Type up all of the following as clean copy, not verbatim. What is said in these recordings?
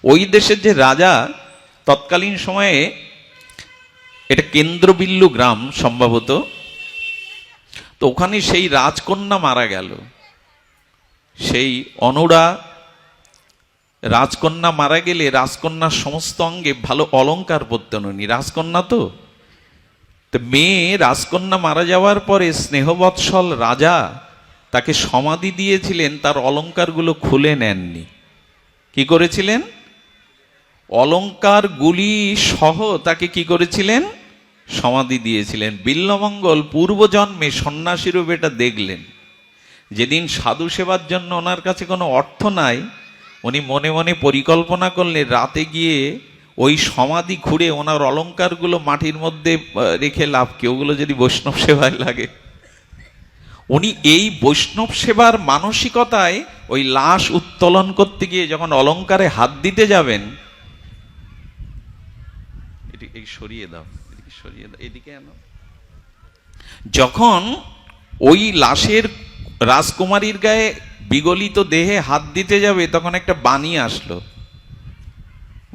ওই দেশের যে রাজা তৎকালীন সময়ে, এটা কেন্দ্রবিল্লু গ্রাম সম্ভবত, তো ওখানে সেই রাজকন্যা মারা গেল। সেই অনুরা রাজকন্যা মারা গেলে রাজকন্যার সমস্ত অঙ্গে ভালো অলংকার পরতেন উনি, রাজকন্যা তো। মেয়ে রাজকন্যা মারা যাওয়ার পরে স্নেহবৎসল রাজা তাকে সমাধি দিয়েছিলেন, তার অলংকারগুলো খুলে নেননি। কি করেছিলেন? অলংকারগুলি সহ তাকে কি করেছিলেন? সমাধি দিয়েছিলেন। বিল্বমঙ্গল পূর্বজন্মে সন্ন্যাসী রূপে এটা দেখলেন। যেদিন সাধু সেবার জন্য ওনার কাছে কোনো অর্থ নাই, উনি মনে মনে পরিকল্পনা করলেন রাতে গিয়ে ওই সমাধি খুঁড়ে ওনার অলংকারগুলো মাটির মধ্যে রেখে লাভ কি, ওগুলো যদি বৈষ্ণব সেবায় লাগে। উনি এই বৈষ্ণব সেবার মানসিকতায় ওই লাশ উত্তোলন করতে গিয়ে যখন অলংকারে হাত দিতে যাবেন, সরিয়ে দাও, সরিয়ে দাও, এদিকে আনো। যখন ওই লাশের রাজকুমারীর গায়ে বিগলিত দেহে হাত দিতে যাবে, তখন একটা বাণী আসলো,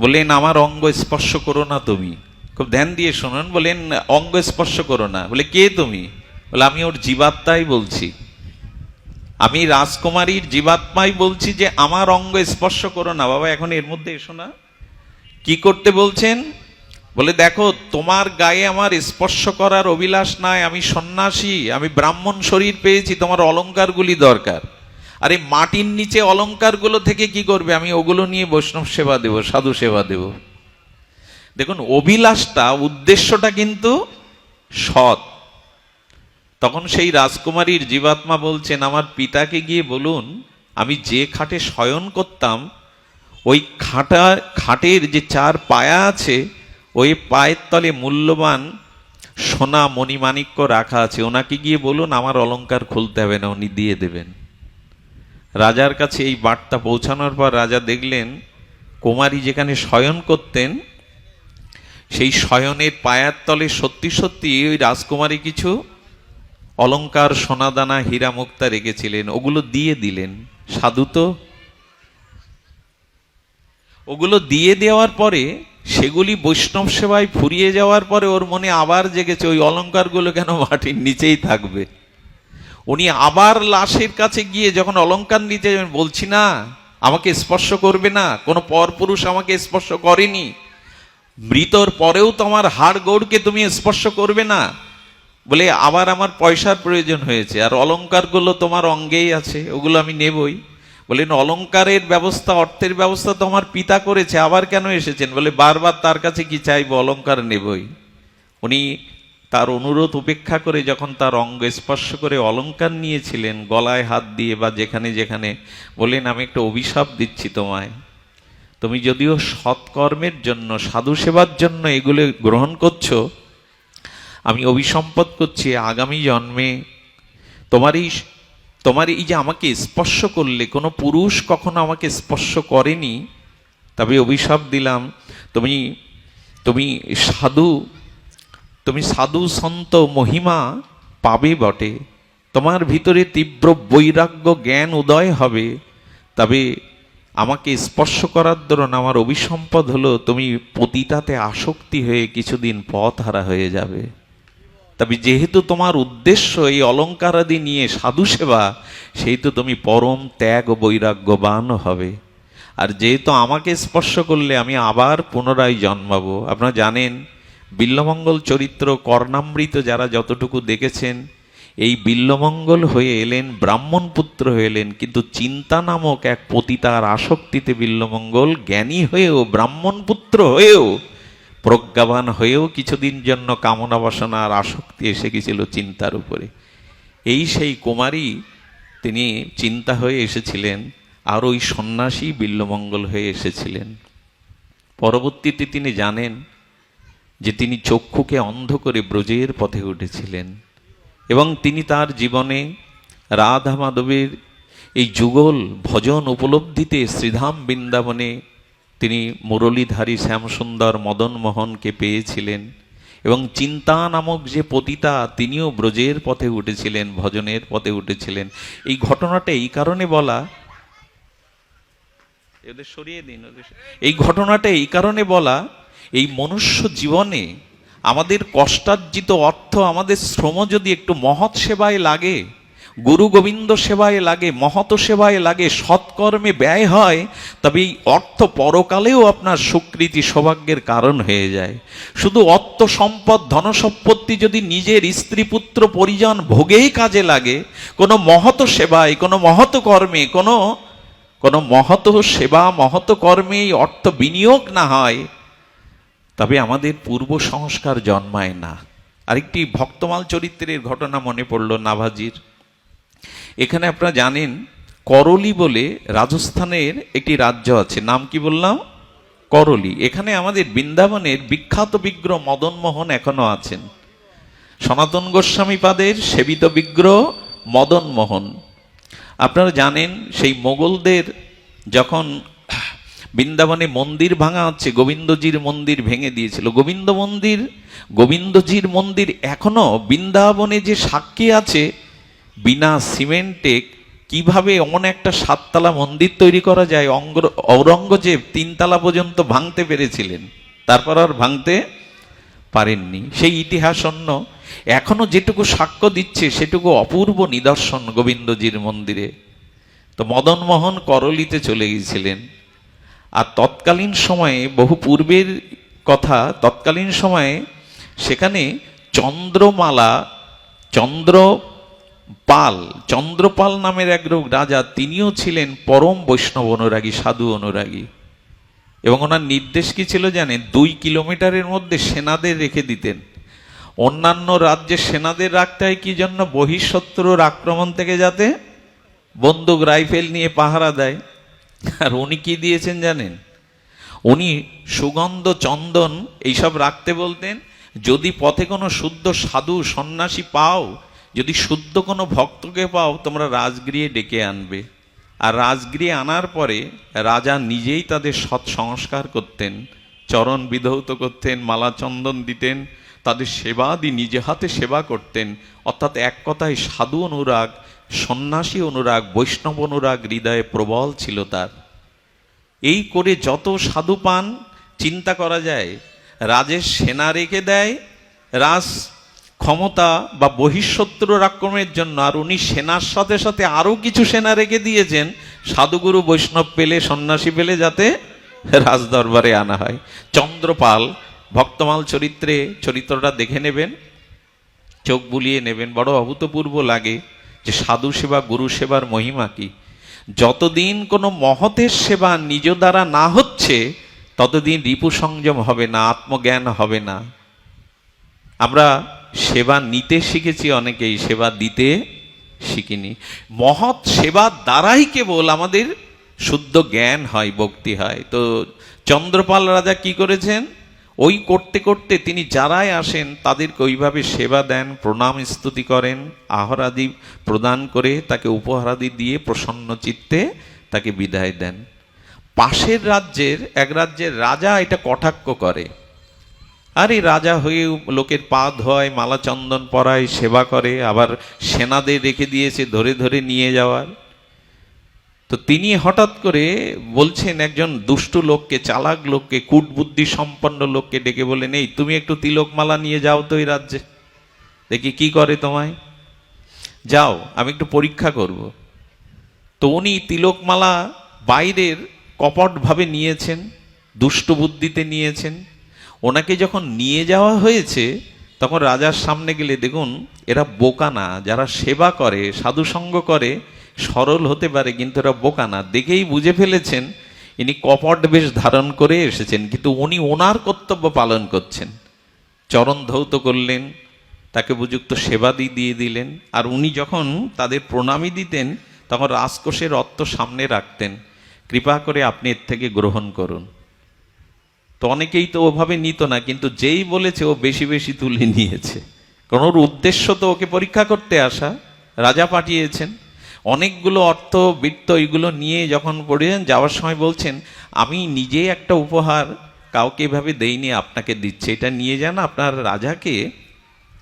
বললেন আমার অঙ্গ স্পর্শ করো না তুমি। খুব ধ্যান দিয়ে শুনুন। বলেন অঙ্গ স্পর্শ করো না। বলে কে তুমি? বলে আমি ওর জীবাত্মাই বলছি, আমি রাজকুমারীর জীবাত্মাই বলছি যে আমার অঙ্গ স্পর্শ করো না। বাবা এখন এর মধ্যে এসো না। কি করতে বলছেন? বলে দেখো, তোমার গায়ে আমার স্পর্শ করার অভিলাষ নাই, আমি সন্ন্যাসী, আমি ব্রাহ্মণ শরীর পেয়েছি, তোমার অলংকারগুলি দরকার। আরে মাটির নিচে অলংকারগুলো থেকে কি করবে? আমি ওগুলো নিয়ে বৈষ্ণব সেবা দেব, সাধু সেবা দেব। দেখুন অভিলাষটা, উদ্দেশ্যটা কিন্তু সৎ। তখন সেই রাজকুমারীর জীবাত্মা বলছেন আমার পিতাকে গিয়ে বলুন আমি যে খাটে শয়ন করতাম, ওই খাটের যে 4 পায়া আছে, ওই পায়ের তলে মূল্যবান সোনা মণিমাণিক্য রাখা আছে, ওনাকে গিয়ে বলুন আমার অলংকার খুলতে হবে না, উনি দিয়ে দেবেন। রাজার কাছে এই বার্তা পৌঁছানোর পর রাজা দেখলেন কুমারী যেখানে শয়ন করতেন, সেই শয়নের পায়ার তলে সত্যি সত্যি ওই রাজকুমারী কিছু অলংকার, সোনাদানা, হীরা মুক্তা রেখেছিলেন, ওগুলো দিয়ে দিলেন। সাধু তো। ওগুলো দিয়ে দেওয়ার পরে সেগুলি বৈষ্ণব সেবায় ফুরিয়ে যাওয়ার পরে ওর মনে আবার জেগেছে ওই অলংকারগুলো কেন মাটির নিচেই থাকবে। উনি আবার লাশের কাছে গিয়ে যখন অলংকার নিতে যাবেন, বলছি না আমাকে স্পর্শ করবে না, কোনো পরপুরুষ আমাকে স্পর্শ করেনি, মৃতর পরেও তোমার হাড় গোড়কে তুমি স্পর্শ করবে না। বলে আবার আমার পয়সার প্রয়োজন হয়েছে, আর অলংকারগুলো তোমার অঙ্গেই আছে, ওগুলো আমি নেবই। বলেন অলংকারের ব্যবস্থা, অর্থের ব্যবস্থা তো আমার পিতা করেছে, আবার কেন এসেছেন? বলে বারবার তার কাছে কি চাইবো, অলংকার নেবই। উনি তার অনুরোধ উপেক্ষা করে যখন তার অঙ্গ স্পর্শ করে অলংকার নিয়েছিলেন, গলায় হাত দিয়ে বা যেখানে যেখানে, বলেন আমি একটা অভিশাপ দিচ্ছি তোমায়, তুমি যদিও সৎকর্মের জন্য, সাধু সেবার জন্য এগুলো গ্রহণ করছো, আমি অভিসম্পদ করছি আগামী জন্মে তোমার এই যে আমাকে স্পর্শ করলে, কোনো পুরুষ কখনো আমাকে স্পর্শ করেনি, তবে অভিশাপ দিলাম তুমি তুমি সাধু সন্ত মহিমা পাবে বটে, তোমার ভিতরে তীব্র বৈরাগ্য জ্ঞান উদয় হবে, তবে আমাকে স্পর্শ করার দরুন আমার অভিসম্পদ হলো তুমি পতিতাতে আসক্তি হয়ে কিছুদিন পথহারা হয়ে যাবে। তবে যেহেতু তোমার উদ্দেশ্য এই অলংকারাদি নিয়ে সাধু সেবা, সেহেতু তুমি পরম ত্যাগ ও বৈরাগ্যবান হবে। আর যেহেতু আমাকে স্পর্শ করলে আমি আবার পুনরায় জন্মাবো। আপনারা জানেন বিল্বমঙ্গল চরিত্র কর্ণামৃত যারা যতটুকু দেখেছেন, এই বিল্বমঙ্গল হয়ে এলেন, ব্রাহ্মণ পুত্র হয়ে এলেন, কিন্তু চিন্তা নামক এক পতিতার আসক্তিতে বিল্বমঙ্গল জ্ঞানী হয়েও, ব্রাহ্মণ পুত্র হয়েও, প্রজ্ঞাবান হয়েও কিছুদিন জন্য কামনা বাসনা আর আসক্তি এসে গেছিল চিন্তার উপরে। এই সেই কুমারী, তিনি চিন্তা হয়ে এসেছিলেন, আর ওই সন্ন্যাসী বিল্বমঙ্গল হয়ে এসেছিলেন। পরবর্তীতে তিনি জানেন যে তিনি চক্ষুকে অন্ধ করে ব্রজের পথে উঠেছিলেন, এবং তিনি তার জীবনে রাধা মাধবের এই যুগল ভজন উপলব্ধিতে শ্রীধাম বৃন্দাবনে তিনি মুরলীধারী শ্যামসুন্দর মদন মোহনকে পেয়েছিলেন, এবং চিন্তা নামক যে পতিতা, তিনিও ব্রজের পথে উঠেছিলেন, ভজনের পথে উঠেছিলেন। এই ঘটনাটা এই কারণে বলা, ওদের সরিয়ে দিন। এই ঘটনাটা এই কারণে বলা, এই মনুষ্য জীবনে আমাদের কষ্টার্জিত অর্থ, আমাদের শ্রম যদি একটু মহৎ সেবায় লাগে, গুরু গোবিন্দ সেবায় লাগে, মহৎ সেবায় লাগে, সৎকর্মে ব্যয় হয়, তবে এই অর্থ পরকালেও আপনার সুকৃতি সৌভাগ্যের কারণ হয়ে যায়। শুধু অর্থ সম্পদ ধনসম্পত্তি যদি নিজের স্ত্রী পুত্র পরিজন ভোগেই কাজে লাগে, কোনো মহৎ সেবায়, কোনো মহৎ কর্মে, কোনো মহৎ সেবা মহৎ কর্মে এই অর্থ বিনিয়োগ না হয়, তবে আমাদের পূর্ব সংস্কার জন্মায় না। আরেকটি ভক্তমাল চরিত্রের ঘটনা মনে পড়ল নাভাজির। এখানে আপনারা জানেন করলি বলে রাজস্থানের একটি রাজ্য আছে, নাম কি বললাম? করলি। এখানে আমাদের বৃন্দাবনের বিখ্যাত বিগ্রহ মদন মোহন এখনো আছেন, সনাতন গোস্বামী পাদের সেবিত বিগ্রহ মদন মোহন। আপনারা জানেন সেই মোগলদের যখন বৃন্দাবনে মন্দির ভাঙা হচ্ছে, গোবিন্দজির মন্দির ভেঙে দিয়েছিল। গোবিন্দজির মন্দির এখনো বৃন্দাবনে যে সাক্ষী আছে, বিনা সিমেন্টে কিভাবে এমন একটা 7 তলা মন্দির তৈরি করা যায়, ঔরঙ্গজেব 3 তলা পর্যন্ত ভাঙতে পেরেছিলেন, তারপর আর ভাঙতে পারেননি। সেই ইতিহাস অন্য এখনো যেটুকু সাক্ষ্য দিচ্ছে সেটুকু অপূর্ব নিদর্শন গোবিন্দজির মন্দিরে। তো মদন মোহন করলিতে চলে গিয়েছিলেন। আর তৎকালীন সময়ে, বহু পূর্বের কথা, তৎকালীন সময়ে সেখানে চন্দ্রপাল নামের এক রাজা, তিনিও ছিলেন পরম বৈষ্ণব অনুরাগী, সাধু অনুরাগী। এবং ওনার নির্দেশ কি ছিল জানেন? 2 কিলোমিটারের মধ্যে সেনাদের রেখে দিতেন। অন্যান্য রাজ্যে সেনাদের রাখতে হয় কি জন্য? বহিঃশত্রুর আক্রমণ থেকে যাতে বন্দুক রাইফেল নিয়ে পাহারা দেয়। আর উনি কি দিয়েছেন জানেন? উনি সুগন্ধ, চন্দন এইসব রাখতে বলতেন। যদি পথে কোনো শুদ্ধ সাধু সন্ন্যাসী পাও, যদি শুদ্ধ কোনো ভক্তকে পাও, তোমরা রাজগৃহে ডেকে আনবে। আর রাজগৃহে আনার পরে রাজা নিজেই তাদের সৎ সংস্কার করতেন, চরণ বিধৌত করতেন, মালা চন্দন দিতেন, তাদের সেবাদি নিজে হাতে সেবা করতেন। অর্থাৎ এক কথায় সাধু অনুরাগ, সন্ন্যাসী অনুরাগ, বৈষ্ণব অনুরাগ হৃদয়ে প্রবল ছিল তার। এই করে যত সাধু পান, চিন্তা করা যায়, রাজের সেনা রেখে দেয় রাজ ক্ষমতা বা বহিঃশত্রুর আক্রমণের জন্য, আর উনি সেনার সাথে সাথে আরো কিছু সেনা রেখে দিয়েছেন সাধুগুরু বৈষ্ণব পেলে, সন্ন্যাসী পেলে যাতে রাজ দরবারে আনা হয়। চন্দ্রপাল, ভক্তমাল চরিত্রটা দেখে নেবেন, চোখ বুলিয়ে নেবেন, বড় অভূতপূর্ব লাগে যে সাধু সেবা, গুরু সেবার মহিমা কি। যতদিন কোনো মহতের সেবা নিজ দ্বারা না হচ্ছে, ততদিন রিপু সংযম হবে না, আত্মজ্ঞান হবে না। আমরা সেবা নিতে শিখেছি অনেকেই, সেবা দিতে শিখিনি। মহৎ সেবার দ্বারাই কেবল আমাদের শুদ্ধ জ্ঞান হয়, ভক্তি হয়। তো চন্দ্রপাল রাজা কি করেছেন? ওই করতে করতে তিনি যারাই আসেন তাদেরকে ওইভাবে সেবা দেন, প্রণাম স্তুতি করেন, আহারাদি প্রদান করে তাকে উপহারাদি দিয়ে প্রসন্ন চিত্তে তাকে বিদায় দেন। পাশের এক রাজ্যের রাজা এটা কটাক্ষ করে। আর এই রাজা হয়ে লোকের পা ধোয়, মালা চন্দন পরায়, সেবা করে, আবার সেনাদের রেখে দিয়েছে ধরে ধরে নিয়ে যাওয়ার। তো তিনি হঠাৎ করে বলছেন একজন দুষ্টু লোককে, চালাক লোককে, কূটবুদ্ধি সম্পন্ন লোককে ডেকে বলেন, এই তুমি একটু তিলকমালা নিয়ে যাও তো এই রাজ্যে, দেখি কি করে তোমায়, যাও, আমি একটু পরীক্ষা করব। তো উনি তিলকমালা বাইরের কপটভাবে নিয়েছেন, দুষ্টু বুদ্ধিতে নিয়েছেন। ওনাকে যখন নিয়ে যাওয়া হয়েছে, তখন রাজার সামনে গেলে দেখুন, এরা বোকা না, যারা সেবা করে, সাধুসঙ্গ করে, সরল হতে পারে, কিন্তু এরা বোকা না। দেখেই বুঝে ফেলেছেন ইনি কপট বেশ ধারণ করে এসেছেন, কিন্তু উনি ওনার কর্তব্য পালন করছেন। চরণ ধৌত করলেন, তাকে উপযুক্ত সেবা দিয়ে দিলেন। আর উনি যখন তাদের প্রণামী দিতেন, তখন রাজকোষের অর্থ সামনে রাখতেন, কৃপা করে আপনি এর থেকে গ্রহণ করুন। তো অনেকেই তো ওভাবে নিত না, কিন্তু যেই বলেছে ও বেশি বেশি তুলে নিয়েছে, কারণ ওর উদ্দেশ্য তো ওকে পরীক্ষা করতে আসা, রাজা পাঠিয়েছেন। অনেকগুলো অর্থ বৃত্ত এইগুলো নিয়ে যখন পড়েছেন, যাওয়ার সময় বলছেন, আমি নিজে একটা উপহার কাউকে এভাবে দেইনি, আপনাকে দিচ্ছে, এটা নিয়ে যান, আপনার রাজাকে,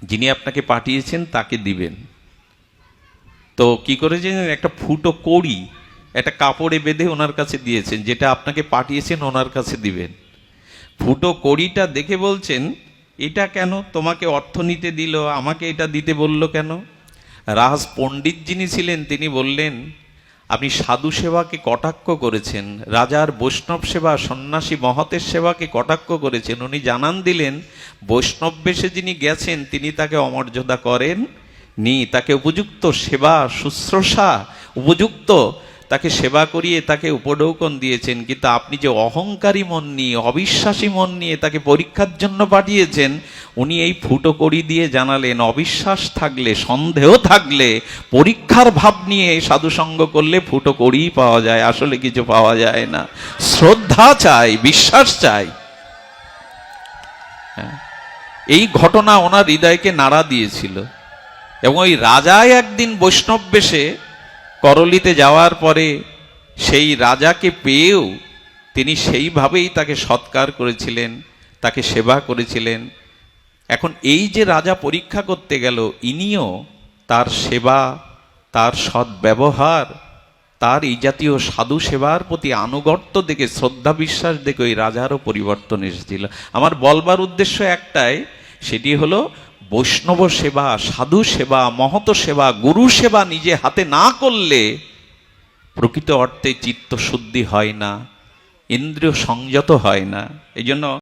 যিনি আপনাকে পাঠিয়েছেন তাকে দিবেন। তো কি করেছেন, একটা ফুটো কড়ি একটা কাপড়ে বেঁধে ওনার কাছে দিয়েছেন, যেটা আপনাকে পাঠিয়েছেন ওনার কাছে দিবেন। ফুটো কড়িটা দেখে বলছেন, এটা কেন তোমাকে অর্থ নিতে দিল, আমাকে এটা দিতে বলল কেন? রাজ পণ্ডিত যিনি ছিলেন তিনি বললেন, আপনি সাধু সেবাকে কটাক্ষ করেছেন, রাজার বৈষ্ণব সেবা, সন্ন্যাসী মহতের সেবাকে কটাক্ষ করেছেন। উনি জানান দিলেন, বৈষ্ণব বেশে যিনি গেছেন তিনি তাকে অমর্যাদা করেন নি, তাকে উপযুক্ত সেবা শুশ্রূষা, উপযুক্ত তাকে সেবা করিয়ে তাকে উপঢৌকন দিয়েছেন। কিন্তু আপনি যে অহংকারী মন নিয়ে, অবিশ্বাসী মন নিয়ে তাকে পরীক্ষার জন্য পাঠিয়েছেন, উনি এই ফুটো কড়ি দিয়ে জানালেন, অবিশ্বাস থাকলে, সন্দেহ থাকলে, পরীক্ষার ভাব নিয়ে সাধুসঙ্গ করলে ফুটো কড়ি পাওয়া যায়, আসলে কিছু পাওয়া যায় না। শ্রদ্ধা চাই, বিশ্বাস চাই। এই ঘটনা ওনার হৃদয়কে নাড়া দিয়েছিল। এবং ওই রাজাই একদিন বৈষ্ণব বেশে করলিতে যাওয়ার পরে সেই রাজাকে পেয়েও তিনি সেইভাবেই তাকে সৎকার করেছিলেন, তাকে সেবা করেছিলেন। এখন এই যে রাজা পরীক্ষা করতে গেল, ইনিও তার সেবা, তার সদ্ব্যবহার, তার এই জাতীয় সাধু সেবার প্রতি আনুগত্য দেখে, শ্রদ্ধা বিশ্বাস দেখে ওই রাজারও পরিবর্তন এসেছিল। আমার বলবার উদ্দেশ্য একটাই, সেটি হলো বৈষ্ণব সেবা, সাধু সেবা, মহত সেবা, গুরু সেবা নিজে হাতে না করলে প্রকৃত অর্থে চিত্ত শুদ্ধি হয় না, ইন্দ্রিয় সংযত হয় না। এই জন্য